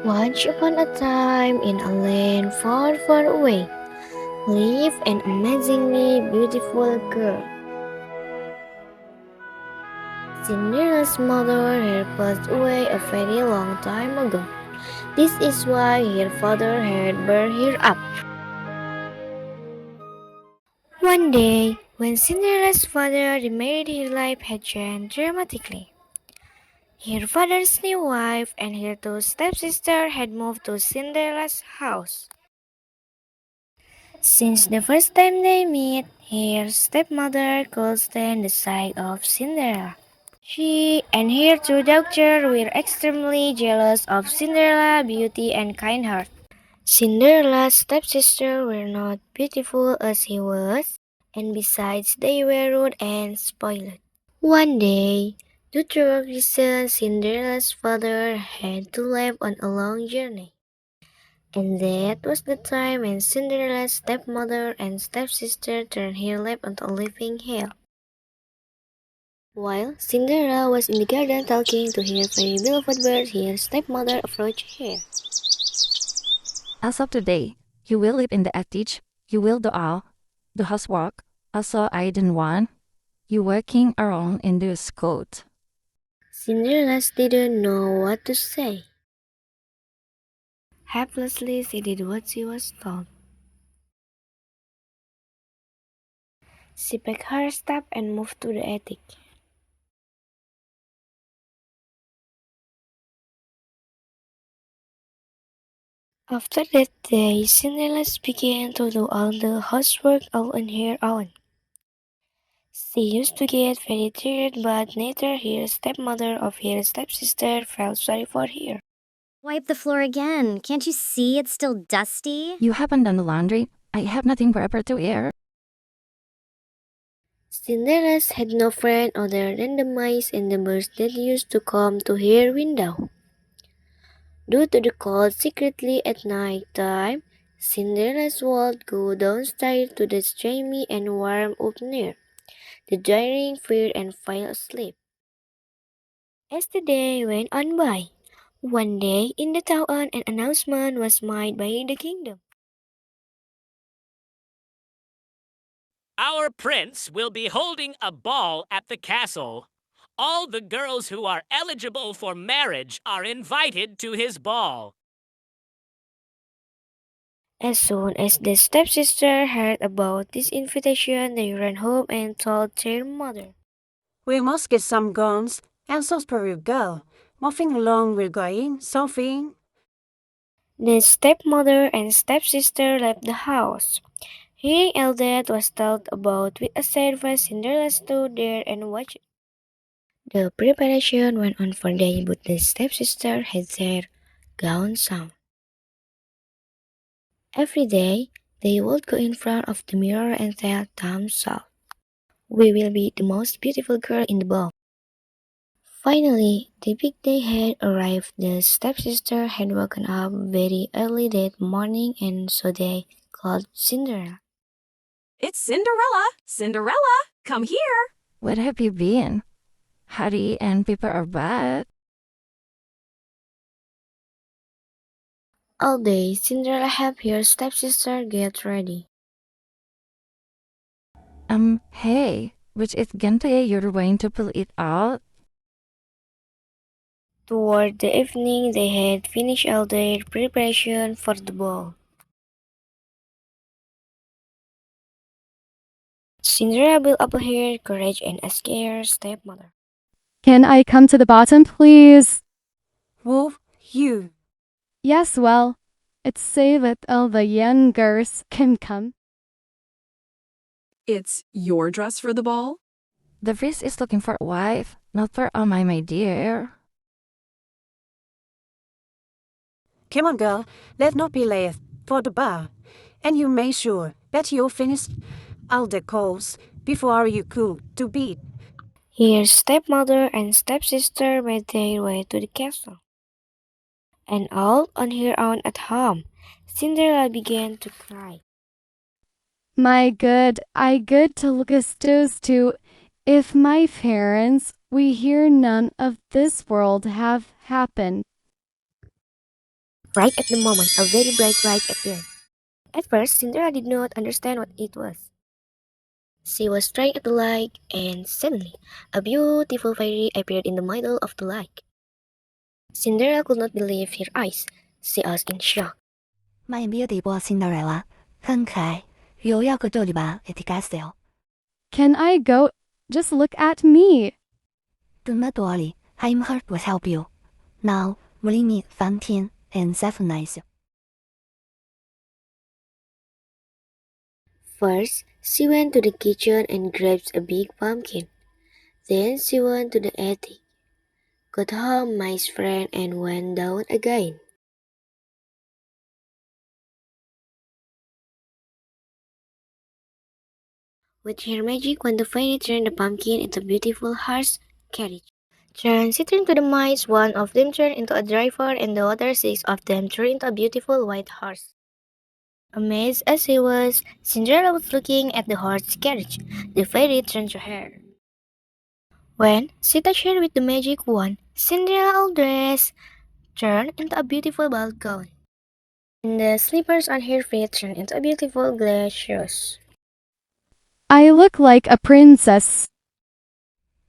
Once upon a time, in a land far, far away, lived an amazingly beautiful girl. Cinderella's mother had passed away a very long time ago. This is why her father had brought her up. One day, when Cinderella's father remarried, her life had changed dramatically. Her father's new wife and her two stepsisters had moved to Cinderella's house. Since the first time they met, her stepmother could stand the sight of Cinderella. She and her two daughters were extremely jealous of Cinderella's beauty and kind heart. Cinderella's stepsisters were not beautiful as she was, and besides they were rude and spoiled. One day, due to work reasons, Cinderella's father had to leave on a long journey. And that was the time when Cinderella's stepmother and stepsister turned her lap onto a living hell. While Cinderella was in the garden talking to her very beloved bird, her stepmother approached her. As of today, you will live in the attic, you will do all the housework. Also, I don't want you working around in the school. Cinderella didn't know what to say. Helplessly, she did what she was told. She packed her stuff and moved to the attic. After that day, Cinderella began to do all the housework all on her own. She used to get very tired, but neither her stepmother or her stepsister felt sorry for her. Wipe the floor again. Can't you see it's still dusty? You haven't done the laundry. I have nothing proper to wear. Cinderella had no friend other than the mice and the birds that used to come to her window. Due to the cold secretly at night time, Cinderella would go downstairs to the steamy and warm open air. The daring feared and fell asleep. As the day went on by, one day in the town an announcement was made by the kingdom. Our prince will be holding a ball at the castle. All the girls who are eligible for marriage are invited to his ball. As soon as the stepsister heard about this invitation, they ran home and told their mother. We must get some guns and sauce for your girl. Moving along, we're going, Sophie. The stepmother and stepsister left the house. Hearing all that was told about with a sad face, Cinderella stood there and watched. The preparation went on for days, but the stepsister had their gowns on. Every day, they would go in front of the mirror and tell themselves, "We will be the most beautiful girl in the ball." Finally, the big day had arrived. The stepsister had woken up very early that morning, and so they called Cinderella. It's Cinderella! Cinderella! Come here! Where have you been? Harry and Pepper are bad. All day, Cinderella helped her stepsister get ready. Hey, which is Gente you're going to pull it out? Toward the evening, they had finished all their preparation for the ball. Cinderella built up her courage and asked her stepmother. Can I come to the bottom, please? Wolf, you. Yes, well, it's say that all the young girls can come. It's your dress for the ball? The priest is looking for a wife, not for my dear. Come on, girl. Let's not be late for the bar. And you make sure that you finish all the calls before you go to bed. Her stepmother and stepsister made their way to the castle. And all on her own at home, Cinderella began to cry. My good, I good to look as those two. If my parents, we hear none of this world have happened. Right at the moment, a very bright light appeared. At first, Cinderella did not understand what it was. She was staring at the light, and suddenly, a beautiful fairy appeared in the middle of the light. Cinderella could not believe her eyes. She asked in shock. My beautiful Cinderella, 很可爱，又要個做吧，et castle。Can I go? Just look at me. Do not worry, I'm here to help you. Now, bring me fountain and saffronise. First, she went to the kitchen and grabbed a big pumpkin. Then she went to the attic, got home my friend, and went down again. With her magic, when the fairy turned the pumpkin into a beautiful horse carriage. She turned to the mice. One of them turned into a driver, and the other six of them turned into a beautiful white horse. Amazed as she was, Cinderella was looking at the horse carriage. The fairy turned to her. When she touched her with the magic wand, Cinderella's dress turned into a beautiful ball gown, and the slippers on her feet turned into a beautiful glass shoes. I look like a princess.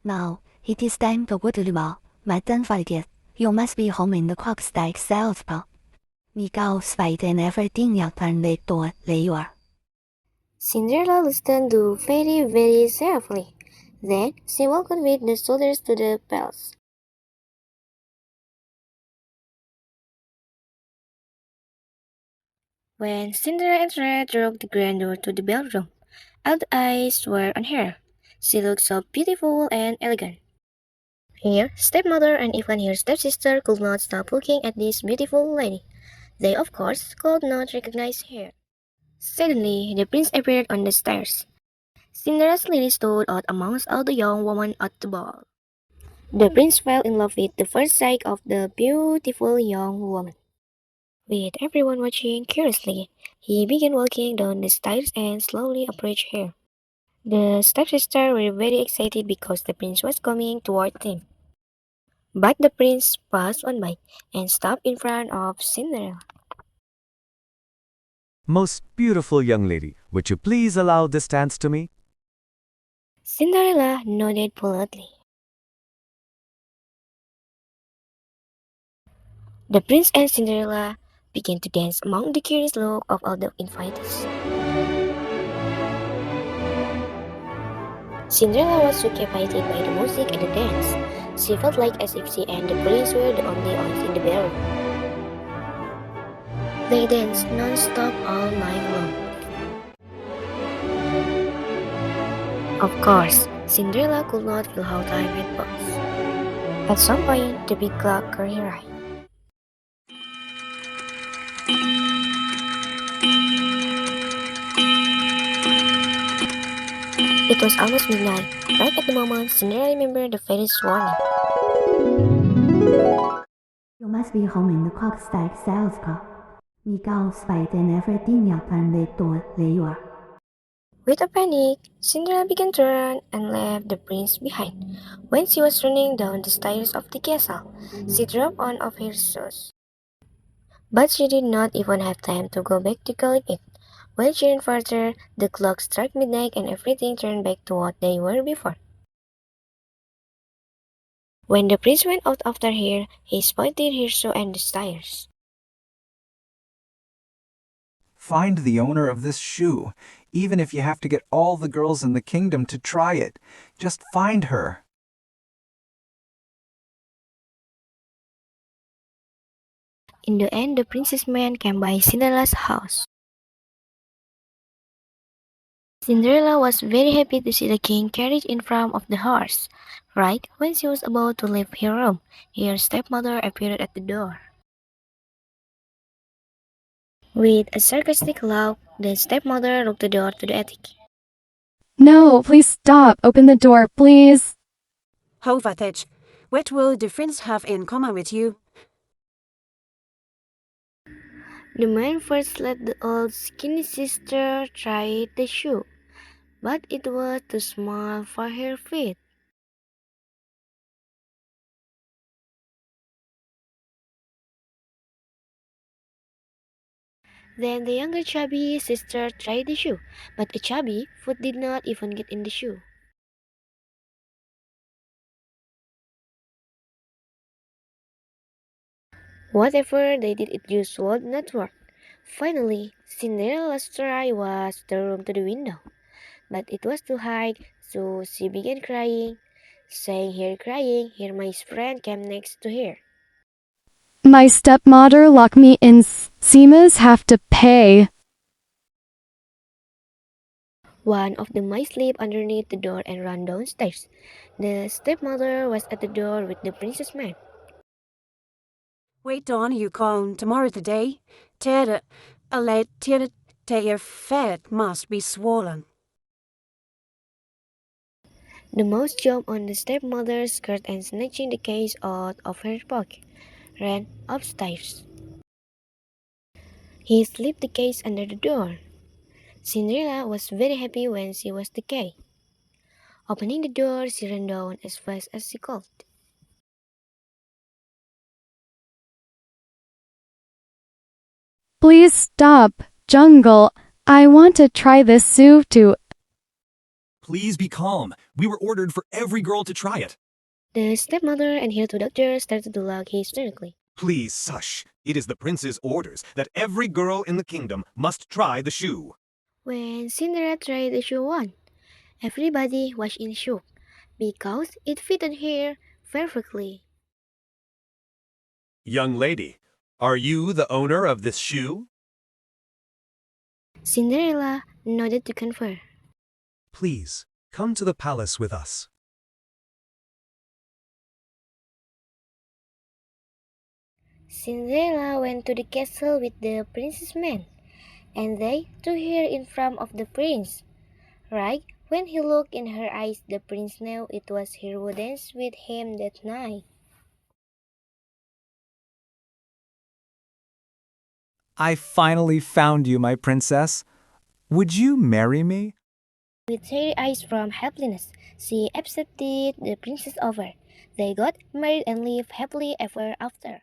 Now, it is time to go to the ball. But don't forget, you must be home in the clock strikes 12. We go fight and everything you turn back to what they are. Cinderella listened to fairy very carefully. Then she walked with the soldiers to the palace. When Cinderella entered through the grand door to the ballroom, all the eyes were on her. She looked so beautiful and elegant. Her stepmother and even her stepsister could not stop looking at this beautiful lady. They, of course, could not recognize her. Suddenly, the prince appeared on the stairs. Cinderella's lady stood out amongst all the young women at the ball. The prince fell in love with the first sight of the beautiful young woman. With everyone watching curiously, he began walking down the stairs and slowly approached her. The stepsisters were very excited because the prince was coming toward them. But the prince passed on by and stopped in front of Cinderella. Most beautiful young lady, would you please allow this dance to me? Cinderella nodded politely. The prince and Cinderella began to dance among the curious look of all the invitees. Cinderella was so captivated by the music and the dance. She felt like as if she and the prince were the only ones in the ballroom. They danced non-stop all night long. Of course, Cinderella could not feel how time had passed. At some point, the big clock arrived. It was almost midnight. Right at the moment, Cinderella remembered the fairy's warning. You must be home in the clock strikes 12. We go fight and everything you turn back to what they are. With a panic, Cinderella began to run and left the prince behind. When she was running down the stairs of the castle, she dropped one of her shoes. But she did not even have time to go back to collect it. While she ran further, the clock struck midnight and everything turned back to what they were before. When the prince went out after her, he spotted her shoe and the stairs. Find the owner of this shoe, even if you have to get all the girls in the kingdom to try it. Just find her. In the end, the prince's men came by Cinderella's house. Cinderella was very happy to see the king carriage in front of the horse. Right when she was about to leave her room, her stepmother appeared at the door. With a sarcastic laugh, the stepmother locked the door to the attic. No, please stop. Open the door, please. Hovatech, what will the prince have in common with you? The man first let the old skinny sister try the shoe, but it was too small for her feet. Then the younger chubby sister tried the shoe, but a chubby foot did not even get in the shoe. Whatever they did, it just would not work. Finally, Cinderella's try was the room to the window, but it was too high, so she began crying, saying, here my friend came next to her. My stepmother locked me in. Seamus have to pay. One of the mice slipped underneath the door and ran downstairs. The stepmother was at the door with the princess man. Wait on you come tomorrow the day. Your fat must be swollen. The mouse jumped on the stepmother's skirt and snatching the case out of her pocket, ran upstairs. He slipped the case under the door. Cinderella was very happy when she was the key. Opening the door, she ran down as fast as she could. Please stop, Jungle. I want to try this soup too. Please be calm. We were ordered for every girl to try it. The stepmother and her two daughters started to laugh hysterically. Please, hush. It is the prince's orders that every girl in the kingdom must try the shoe. When Cinderella tried the shoe on, everybody was in shock because it fitted her perfectly. Young lady, are you the owner of this shoe? Cinderella nodded to confirm. Please, come to the palace with us. Cinderella went to the castle with the princess man, and they took her in front of the prince. Right when he looked in her eyes, the prince knew it was her who danced with him that night. I finally found you, my princess. Would you marry me? With teary eyes from happiness, she accepted the princess offer. They got married and lived happily ever after.